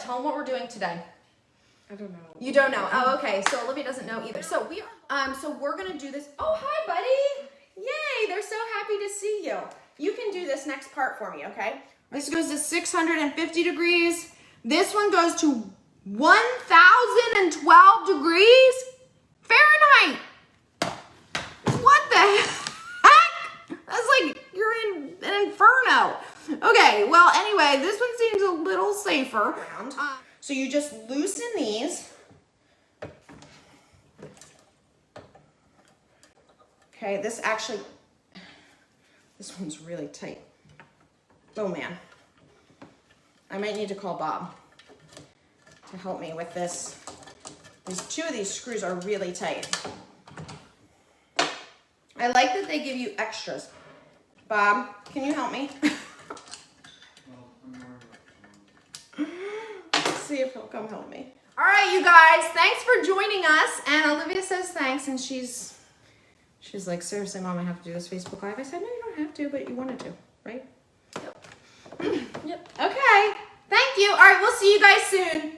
tell them what we're doing today. I don't know. You don't know. Oh, okay. So Olivia doesn't know either. So we're gonna do this. Oh, hi, buddy. Yay! They're so happy to see you. You can do this next part for me, okay? This goes to 650 degrees. This one goes to 1,012 degrees Fahrenheit. What the heck? That's like you're in an inferno. Okay, well, anyway, this one seems a little safer. So you just loosen these. Okay, this one's really tight. Oh man. I might need to call Bob to help me with this. Two of these screws are really tight. I like that they give you extras. Bob, can you help me? Let's see if he'll come help me. All right, you guys, thanks for joining us. And Olivia says thanks, and she's like, seriously, Mom, I have to do this Facebook Live. I said, no, you don't have to, but you wanted to, right? Yep. Yep. Okay. Thank you. All right, we'll see you guys soon.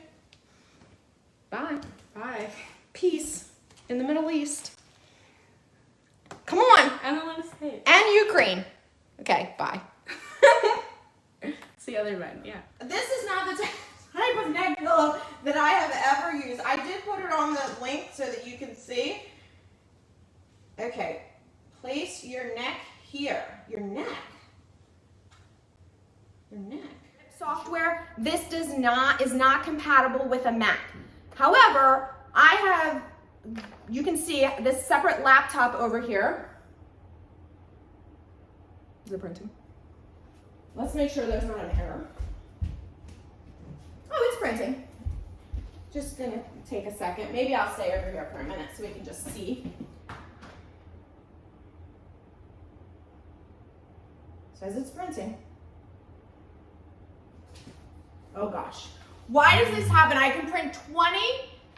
Bye. Bye. Peace in the Middle East. Come on. I don't want to say it. And Ukraine. Okay, bye. It's the other one, yeah. This is not the type of neck pillow that I have ever used. I did put it on the link so that you can see. Okay, place your neck here. Your neck. Your neck. Software, this is not compatible with a Mac. However, I have, you can see this separate laptop over here. Is it printing? Let's make sure there's not an error. Oh, it's printing. Just gonna take a second. Maybe I'll stay over here for a minute so we can just see. Says it's printing. Oh gosh. Why does this happen? I can print 20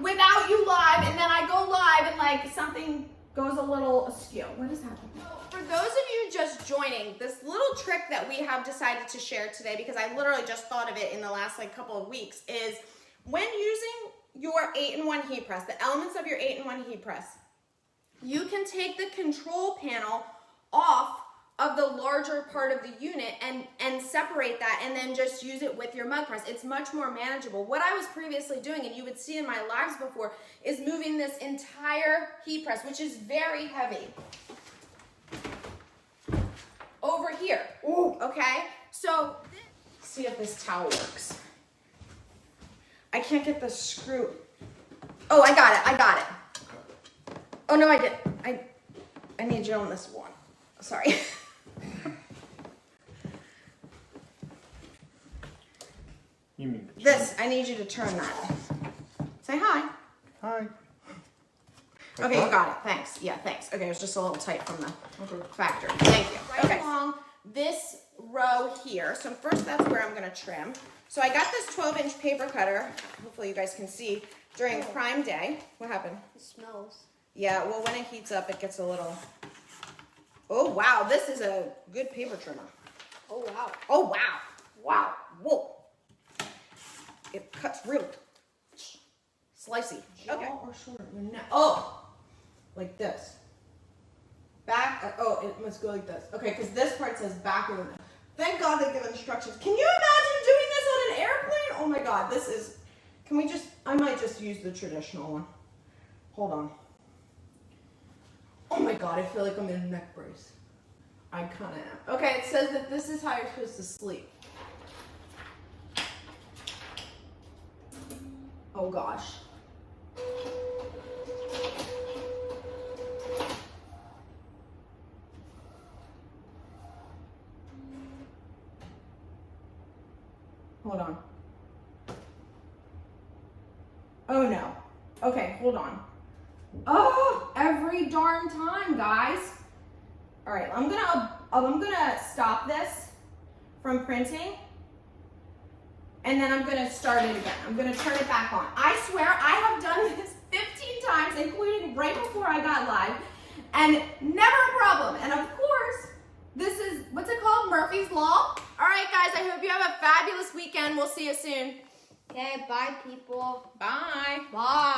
without you live, and then I go live and like something goes a little askew. What is happening? For those of you just joining, this little trick that we have decided to share today, because I literally just thought of it in the last like couple of weeks, is when using your 8-in-1 heat press, the elements of your 8-in-1 heat press, you can take the control panel off of the larger part of the unit and separate that and then just use it with your mug press. It's much more manageable. What I was previously doing, and you would see in my lives before, is moving this entire heat press, which is very heavy, over here. Ooh. Okay? So, see if this towel works. I can't get the screw. Oh, I got it. Oh no, I did. I need you on this one. Sorry. You mean this, I need you to turn that. Say hi. Hi. Okay, you got it. Thanks. Yeah, thanks. Okay, it was just a little tight from the factory. Thank you. Right along this row here. So first, that's where I'm going to trim. So I got this 12-inch paper cutter. Hopefully you guys can see during Prime Day. What happened? It smells. Yeah, well, when it heats up, it gets a little... Oh, wow. This is a good paper trimmer. Oh, wow. Oh, wow. Wow. Whoa. It cuts real slicey. Okay. Or shorter. No. Oh, like this. Back. Oh, it must go like this. Okay, because this part says backward. Thank God they give instructions. Can you imagine doing this on an airplane? Oh my God, this is. Can we just? I might just use the traditional one. Hold on. Oh my God, I feel like I'm in a neck brace. I kind of am. Okay, it says that this is how you're supposed to sleep. Oh gosh. Hold on. Oh no. Okay, hold on. Oh, every darn time, guys. All right, I'm gonna stop this from printing. And then I'm gonna start it again. I'm gonna turn it back on. I swear I have done this 15 times, including right before I got live, and never a problem. And of course, this is, what's it called? Murphy's Law. All right, guys, I hope you have a fabulous weekend. We'll see you soon. Okay, bye people. Bye. Bye.